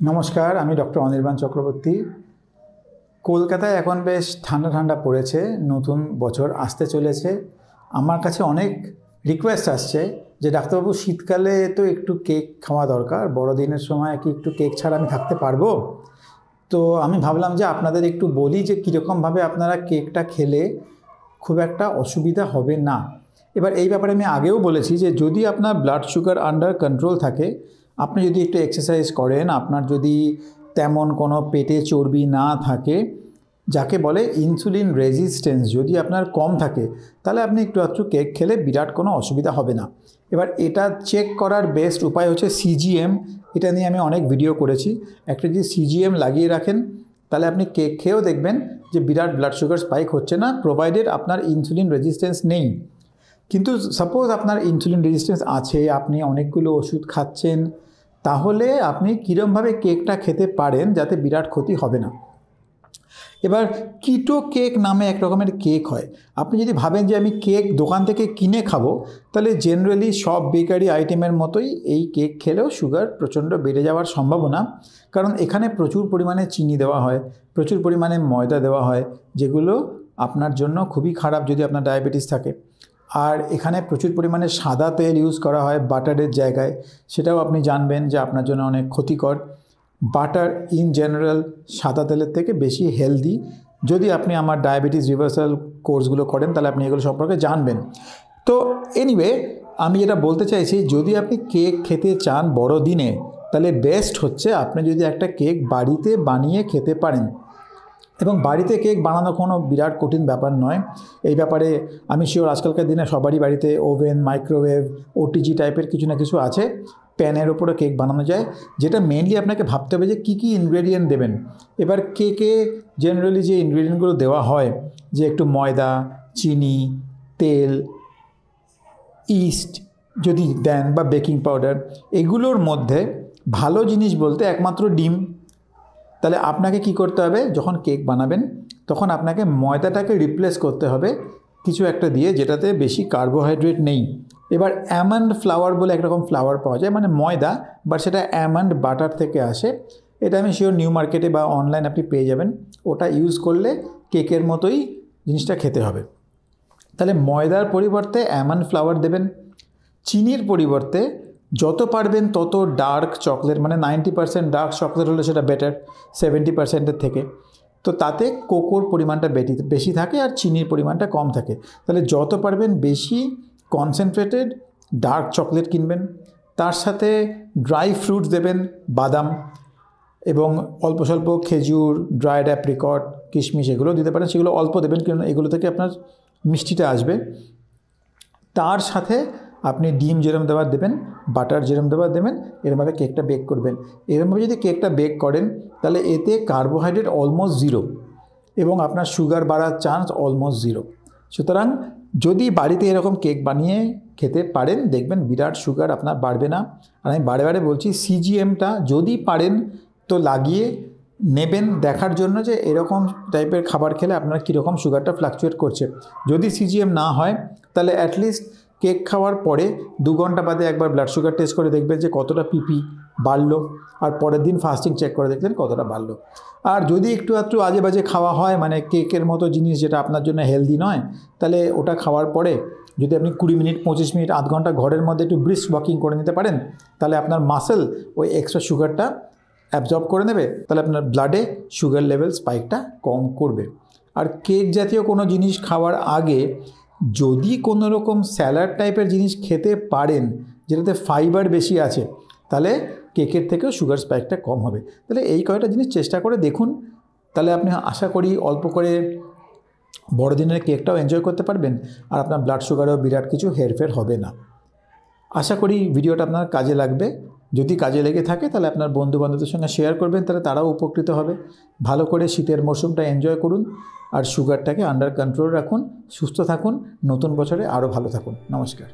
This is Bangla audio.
নমস্কার, আমি ডক্টর অনির্বাণ চক্রবর্তী। কলকাতায় এখন বেশ ঠান্ডা ঠান্ডা পড়েছে, নতুন বছর আসতে চলেছে। আমার কাছে অনেক রিকোয়েস্ট আসছে যে ডাক্তারবাবু, শীতকালে তো একটু কেক খাওয়া দরকার, বড়দিনের সময় কি একটু কেক ছাড়া আমি থাকতে পারবো? তো আমি ভাবলাম যে আপনাদের একটু বলি যে কীরকমভাবে আপনারা কেকটা খেলে খুব একটা অসুবিধা হবে না। এবার এই ব্যাপারে আমি আগেও বলেছি যে যদি আপনার ব্লাড সুগার আন্ডার কন্ট্রোল থাকে, আপনি যদি একটু এক্সারসাইজ করেন, আপনার যদি তেমন কোনো পেটে চর্বি না থাকে, যাকে বলে ইনসুলিন রেজিস্ট্যান্স যদি আপনার কম থাকে, তাহলে আপনি একটু কেক খেলে বিরাট কোনো অসুবিধা হবে না। এবার এটা চেক করার বেস্ট উপায় হচ্ছে সিজিএম। এটা নিয়ে আমি অনেক ভিডিও করেছি। একটা যদি সিজিএম লাগিয়ে রাখেন, তাহলে আপনি কেক খেয়েও দেখবেন যে বিরাট ব্লাড সুগার স্পাইক হচ্ছে না, প্রোভাইডেড আপনার ইনসুলিন রেজিস্ট্যান্স নেই। কিন্তু সাপোজ আপনার ইনসুলিন রেজিস্ট্যান্স আছে, আপনি অনেকগুলো ওষুধ খাচ্ছেন, তাহলে আপনি কীরমভাবে কেকটা খেতে পারেন যাতে বিরাট ক্ষতি হবে না। এবার কিটো কেক নামে এক রকমের কেক হয়। আপনি যদি ভাবেন যে আমি কেক দোকান থেকে কিনে খাবো, তাহলে জেনারেলি সব বেকারি আইটেমের মতোই এই কেক খেলেও সুগার প্রচণ্ড বেড়ে যাওয়ার সম্ভাবনা। কারণ এখানে প্রচুর পরিমাণে চিনি দেওয়া হয়, প্রচুর পরিমাণে ময়দা দেওয়া হয়, যেগুলো আপনার জন্য খুবই খারাপ যদি আপনার ডায়াবেটিস থাকে। আর এখানে প্রচুর পরিমাণে সাদা তেল ইউজ করা হয় বাটারের জায়গায়, সেটাও আপনি জানবেন যে আপনার জন্য অনেক ক্ষতিকর। বাটার ইন জেনারেল সাদা তেলের থেকে বেশি হেলদি। যদি আপনি আমার ডায়াবেটিস রিভার্সাল কোর্সগুলো করেন, তাহলে আপনি এগুলো সম্পর্কে জানবেন। তো এনিওয়ে, আমি যেটা বলতে চাইছি, যদি আপনি কেক খেতে চান বড়দিনে, তাহলে বেস্ট হচ্ছে আপনি যদি একটা কেক বাড়িতে বানিয়ে খেতে পারেন। এবং বাড়িতে কেক বানানো কোনো বিরাট কঠিন ব্যাপার নয়। এই ব্যাপারে আমি শিওর আজকালকার দিনে সবারই বাড়িতে ওভেন, মাইক্রোওয়েভ, ওটিজি টাইপের কিছু না কিছু আছে। প্যানের ওপরে কেক বানানো যায়। যেটা মেনলি আপনাকে ভাবতে হবে যে কী কী ইনগ্রেডিয়েন্ট দেবেন। এবার কেকে জেনারেলি যে ইনগ্রেডিয়েন্টগুলো দেওয়া হয়, যে একটু ময়দা, চিনি, তেল, ইস্ট যদি দেন বা বেকিং পাউডার, এগুলোর মধ্যে ভালো জিনিস বলতে একমাত্র ডিম। তাহলে আপনাকে কি করতে হবে, যখন কেক বানাবেন তখন আপনাকে ময়দাটাকে রিপ্লেস করতে হবে কিছু একটা দিয়ে যেটাতে বেশি কার্বোহাইড্রেট নেই। এবার অ্যামন্ড ফ্লাওয়ার বলে একরকম ফ্লাওয়ার পাওয়া যায়, মানে ময়দা, বাট সেটা অ্যামন্ড বাটার থেকে আসে। এটা আমি শিওর নিউ মার্কেটে বা অনলাইন আপনি পেয়ে যাবেন। ওটা ইউজ করলে কেকের মতোই জিনিসটা খেতে হবে। তাহলে ময়দার পরিবর্তে অ্যামন্ড ফ্লাওয়ার দেবেন। চিনির পরিবর্তে যত পারবেন তত ডার্ক চকলেট, মানে 90% ডার্ক চকলেট হলে সেটা বেটার 70%-এর থেকে। তো তাতে কোকোর পরিমাণটা বেশি থাকে আর চিনির পরিমাণটা কম থাকে। তাহলে যত পারবেন বেশি কনসেন্ট্রেটেড ডার্ক চকলেট কিনবেন। তার সাথে ড্রাই ফ্রুটস দেবেন, বাদাম এবং অল্প স্বল্প খেজুর, ড্রাইড অ্যাপ্রিকট, কিশমিশ এগুলো দিতে পারেন। সেগুলো অল্প দেবেন, কারণ এগুলো থেকে আপনার মিষ্টিটা আসবে। তার সাথে আপনি ডিম যেরকম দেওয়ার দেবেন, বাটার যেরকম দেওয়ার দেবেন, এরমভাবে কেকটা বেক করবেন। এরমভাবে যদি কেকটা বেক করেন, তাহলে এতে কার্বোহাইড্রেট অলমোস্ট জিরো এবং আপনার সুগার বাড়ার চান্স অলমোস্ট জিরো। সুতরাং যদি বাড়িতে এরকম কেক বানিয়ে খেতে পারেন, দেখবেন বিরাট সুগার আপনার বাড়বে না। আর আমি বারে বারে বলছি, সিজিএমটা যদি পারেন তো লাগিয়ে নেবেন, দেখার জন্য যে এরকম টাইপের খাবার খেলে আপনার কীরকম সুগারটা ফ্লাকচুয়েট করছে। যদি সিজিএম না হয়, তাহলে অ্যাটলিস্ট কেক খাওয়ার পরে 2 ঘন্টা বাদে একবার ব্লাড সুগার টেস্ট করে দেখবেন যে কতটা পিপি বাড়লো, আর পরের দিন ফাস্টিং চেক করে দেখলেন কতটা বাড়লো। আর যদি একটু আজে বাজে খাওয়া হয়, মানে কেকের মতো জিনিস যেটা আপনার জন্য হেলদি নয়, তাহলে ওটা খাওয়ার পরে যদি আপনি 20 মিনিট, 25 মিনিট, আধ ঘন্টা ঘরের মধ্যে একটু ব্রিস্ক ওয়াকিং করে নিতে পারেন, তাহলে আপনার মাসেল ওই এক্সট্রা সুগারটা অ্যাবজর্ব করে নেবে। তাহলে আপনার ব্লাডে সুগার লেভেল স্পাইকটা কম করবে। আর কেক জাতীয় কোনো জিনিস খাওয়ার আগে যদি কোনো রকম স্যালাড টাইপের জিনিস খেতে পারেন যেটাতে ফাইবার বেশি আছে, তাহলে কেকের থেকেও সুগার স্পাইকটা কম হবে। তাহলে এই কয়েকটা জিনিস চেষ্টা করে দেখুন, তাহলে আপনি আশা করি অল্প করে বড়দিনের কেকটাও এনজয় করতে পারবেন, আর আপনার ব্লাড সুগারও বিরাট কিছু হেরফের হবে না। আশা করি ভিডিওটা আপনার কাজে লাগবে। যদি কাজে লেগে থাকে, তাহলে আপনার বন্ধুবান্ধবদের সঙ্গে শেয়ার করবেন, তাহলে তারাও উপকৃত হবে। ভালো করে শীতের মরশুমটা এনজয় করুন, আর সুগারটাকে আন্ডার কন্ট্রোল রাখুন। সুস্থ থাকুন, নতুন বছরে আরও ভালো থাকুন। নমস্কার।